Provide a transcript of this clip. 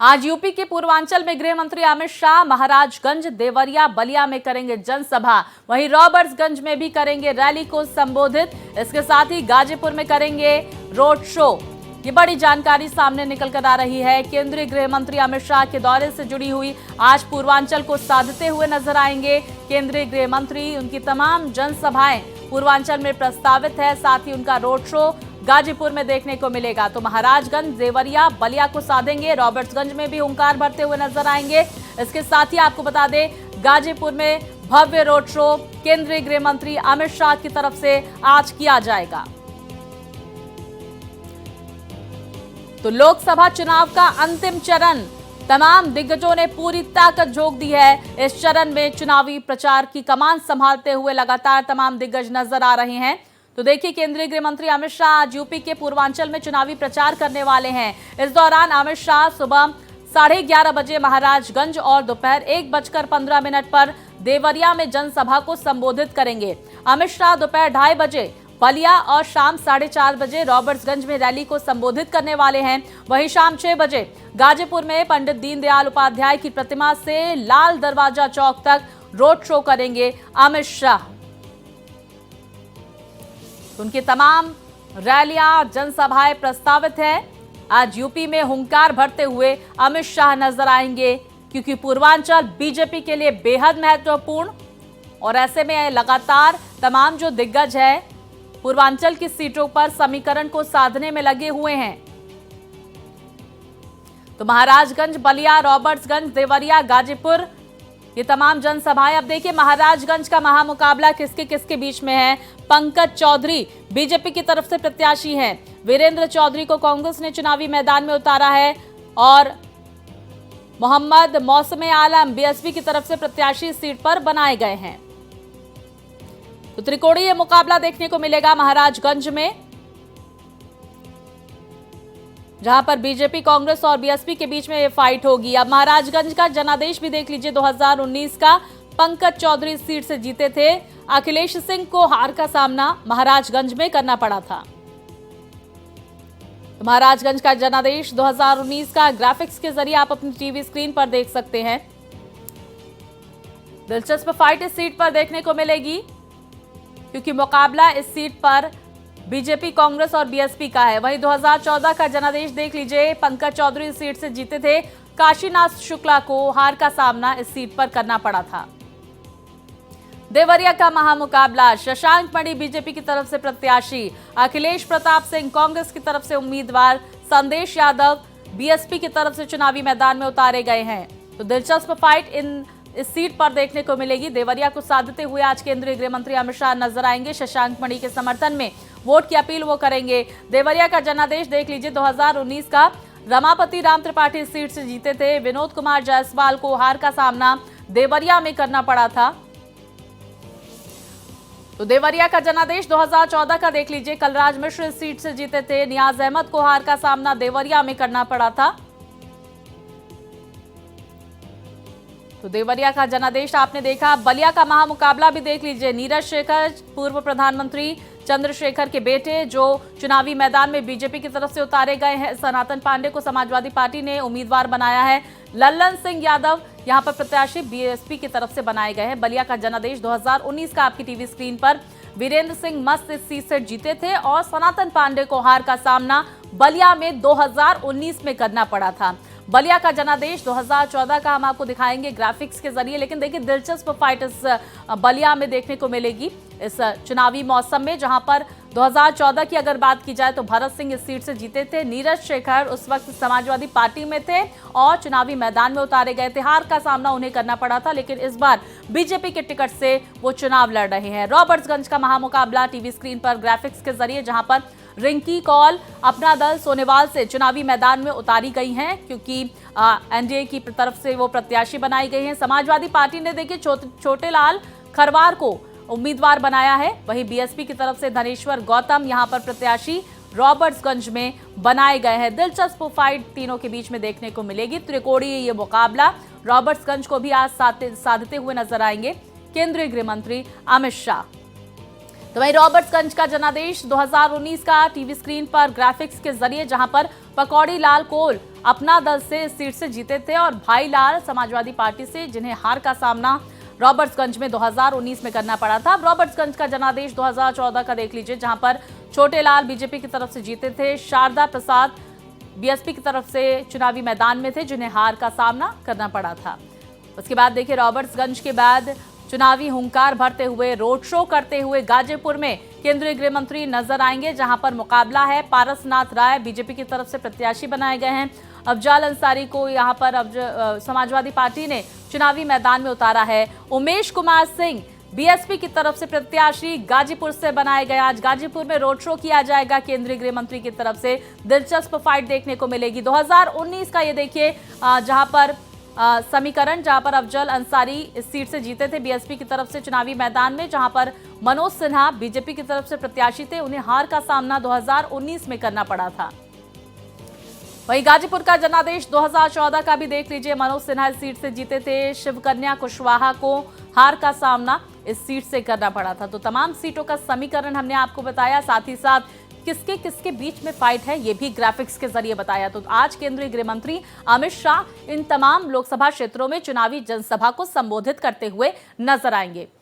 आज यूपी के पूर्वांचल में गृह मंत्री अमित शाह महाराजगंज, देवरिया, बलिया में करेंगे जनसभा। वहीं रॉबर्ट्सगंज में भी करेंगे रैली को संबोधित। इसके साथ ही गाजीपुर में करेंगे रोड शो। ये बड़ी जानकारी सामने निकल कर आ रही है। केंद्रीय गृह मंत्री अमित शाह के दौरे से जुड़ी हुई आज पूर्वांचल को साधते हुए नजर आएंगे केंद्रीय गृह मंत्री। उनकी तमाम जनसभाएं पूर्वांचल में प्रस्तावित है। साथ ही उनका रोड शो गाजीपुर में देखने को मिलेगा। तो महाराजगंज, देवरिया, बलिया को साधेंगे। रॉबर्ट्सगंज में भी हुंकार भरते हुए नजर आएंगे। इसके साथ ही आपको बता दें, गाजीपुर में भव्य रोड शो केंद्रीय गृह मंत्री अमित शाह की तरफ से आज किया जाएगा। तो लोकसभा चुनाव का अंतिम चरण, तमाम दिग्गजों ने पूरी ताकत झोंक दी है। इस चरण में चुनावी प्रचार की कमान संभालते हुए लगातार तमाम दिग्गज नजर आ रहे हैं। तो देखिए, केंद्रीय गृह मंत्री अमित शाह आज यूपी के पूर्वांचल में चुनावी प्रचार करने वाले हैं। इस दौरान अमित शाह सुबह 11:30 बजे महाराजगंज और दोपहर 1:15 पर देवरिया में जनसभा को संबोधित करेंगे। अमित शाह दोपहर 2:30 बजे बलिया और शाम 4:30 बजे रॉबर्ट्सगंज में रैली को संबोधित करने वाले हैं। वहीं शाम 6 बजे गाजीपुर में पंडित दीनदयाल उपाध्याय की प्रतिमा से लाल दरवाजा चौक तक रोड शो करेंगे अमित शाह। उनकी तमाम रैलियां, जनसभाएं प्रस्तावित है। आज यूपी में हुंकार भरते हुए अमित शाह नजर आएंगे, क्योंकि पूर्वांचल बीजेपी के लिए बेहद महत्वपूर्ण, और ऐसे में लगातार तमाम जो दिग्गज है पूर्वांचल की सीटों पर समीकरण को साधने में लगे हुए हैं। तो महाराजगंज, बलिया, रॉबर्ट्सगंज, देवरिया, गाजीपुर, ये तमाम जनसभाएं। अब देखिए, महाराजगंज का महामुकाबला किसके किसके बीच में है। पंकज चौधरी बीजेपी की तरफ से प्रत्याशी हैं। वीरेंद्र चौधरी को कांग्रेस ने चुनावी मैदान में उतारा है और मोहम्मद मौसम आलम बीएसपी की तरफ से प्रत्याशी सीट पर बनाए गए हैं। तो त्रिकोणीय मुकाबला देखने को मिलेगा महाराजगंज में, जहां पर बीजेपी, कांग्रेस और बीएसपी के बीच में ये फाइट होगी। अब महाराजगंज का जनादेश भी देख लीजिए। 2019 का पंकज चौधरी सीट से जीते थे। अखिलेश सिंह को हार का सामना महाराजगंज में करना पड़ा था। तो महाराजगंज का जनादेश 2019 का ग्राफिक्स के जरिए आप अपनी टीवी स्क्रीन पर देख सकते हैं। दिलचस्प फाइट इस सीट पर देखने को मिलेगी, क्योंकि मुकाबला इस सीट पर बीजेपी, कांग्रेस और बीएसपी का है। वहीं 2014 का जनादेश देख लीजिए। पंकज चौधरी इस सीट से जीते थे। काशीनाथ शुक्ला को हार का सामना इस सीट पर करना पड़ा था। देवरिया का महामुकाबला, शशांक मणि बीजेपी की तरफ से प्रत्याशी, अखिलेश प्रताप सिंह कांग्रेस की तरफ से उम्मीदवार, संदेश यादव बीएसपी की तरफ से चुनावी मैदान में उतारे गए हैं। तो दिलचस्प फाइट इस सीट पर देखने को मिलेगी। देवरिया को साधते हुए आज केंद्रीय गृह मंत्री अमित शाह नजर आएंगे। शशांक मणि के समर्थन में वोट की अपील वो करेंगे। देवरिया का जनादेश देख लीजिए। 2019 का रमापति राम त्रिपाठी सीट से जीते थे। विनोद कुमार जायसवाल को हार का सामना देवरिया में करना पड़ा था। तो देवरिया का जनादेश 2014 का देख लीजिए। कलराज मिश्र इस सीट से जीते थे। नियाज अहमद को हार का सामना देवरिया में करना पड़ा था। तो देवरिया का जनादेश आपने देखा। बलिया का महामुकाबला भी देख लीजिए। नीरज शेखर पूर्व प्रधानमंत्री चंद्रशेखर के बेटे, जो चुनावी मैदान में बीजेपी की तरफ से उतारे गए हैं। सनातन पांडे को समाजवादी पार्टी ने उम्मीदवार बनाया है। लल्लन सिंह यादव यहां पर प्रत्याशी बीएसपी की तरफ से बनाए गए हैं। बलिया का जनादेश 2019 का आपकी टीवी स्क्रीन पर। वीरेंद्र सिंह मस्त इस सीट से जीते थे और सनातन पांडे को हार का सामना बलिया में 2019 में करना पड़ा था। बलिया का जनादेश 2014 का हम आपको दिखाएंगे ग्राफिक्स के जरिए। लेकिन देखिए, दिलचस्प फाइट इस बलिया में देखने को मिलेगी इस चुनावी मौसम में, जहां पर 2014 की अगर बात की जाए तो भरत सिंह इस सीट से जीते थे। नीरज शेखर उस वक्त समाजवादी पार्टी में थे और चुनावी मैदान में उतारे गए थे। हार का सामना उन्हें करना पड़ा था, लेकिन इस बार बीजेपी के टिकट से वो चुनाव लड़ रहे हैं। रॉबर्ट्सगंज का महामुकाबला टीवी स्क्रीन पर ग्राफिक्स के जरिए, जहां पर रिंकी कौल अपना दल सोनेवाल से चुनावी मैदान में उतारी गई हैं, क्योंकि एनडीए की तरफ से वो प्रत्याशी बनाई गई हैं। समाजवादी पार्टी ने देखिए छोटे लाल खरवार को उम्मीदवार बनाया है। वहीं बीएसपी की तरफ से धनेश्वर गौतम यहां पर प्रत्याशी रॉबर्ट्सगंज में बनाए गए हैं। दिलचस्प फाइट तीनों के बीच में देखने को मिलेगी। त्रिकोणीय ये मुकाबला। रॉबर्ट्सगंज को भी आज साधते हुए नजर आएंगे केंद्रीय गृह मंत्री अमित शाह। तो वहीं रॉबर्ट्सगंज का जनादेश 2019 का टीवी स्क्रीन पर ग्राफिक्स के जरिए, जहां पर पकौड़ी लाल कोल अपना दल से इस सीट से जीते थे और भाई लाल समाजवादी पार्टी से, जिन्हें हार का सामना रॉबर्ट्सगंज में 2019 में करना पड़ा था। अब रॉबर्ट्सगंज का जनादेश 2014 का देख लीजिए, जहां पर छोटे लाल बीजेपी की तरफ से जीते थे, शारदा प्रसाद बीएसपी की तरफ से चुनावी मैदान में थे, जिन्हें हार का सामना करना पड़ा था। उसके बाद देखिए, रॉबर्ट्सगंज के बाद चुनावी हुंकार भरते हुए, रोड शो करते हुए गाजीपुर में केंद्रीय गृह मंत्री नजर आएंगे, जहां पर मुकाबला है। पारसनाथ राय बीजेपी की तरफ से प्रत्याशी बनाए गए हैं। अफजल अंसारी को यहां पर समाजवादी पार्टी ने चुनावी मैदान में उतारा है। उमेश कुमार सिंह बीएसपी की तरफ से प्रत्याशी गाजीपुर से बनाए गए। आज गाजीपुर में रोड शो किया जाएगा केंद्रीय गृह मंत्री की तरफ से। दिलचस्प फाइट देखने को मिलेगी। 2019 का ये देखिए, जहां पर समीकरण, जहां पर अफजल अंसारी इस सीट से जीते थे बीएसपी की तरफ से चुनावी मैदान में, जहां पर मनोज सिन्हा बीजेपी की तरफ से प्रत्याशी थे, उन्हें हार का सामना 2019 में करना पड़ा था। वहीं गाजीपुर का जनादेश 2014 का भी देख लीजिए, मनोज सिन्हा इस सीट से जीते थे, शिवकन्या कुशवाहा को हार का सामना इस सीट से करना पड़ा था। तो तमाम सीटों का समीकरण हमने आपको बताया, साथ ही साथ किसके किसके बीच में फाइट है ये भी ग्राफिक्स के जरिए बताया। तो आज केंद्रीय गृह मंत्री अमित शाह इन तमाम लोकसभा क्षेत्रों में चुनावी जनसभा को संबोधित करते हुए नजर आएंगे।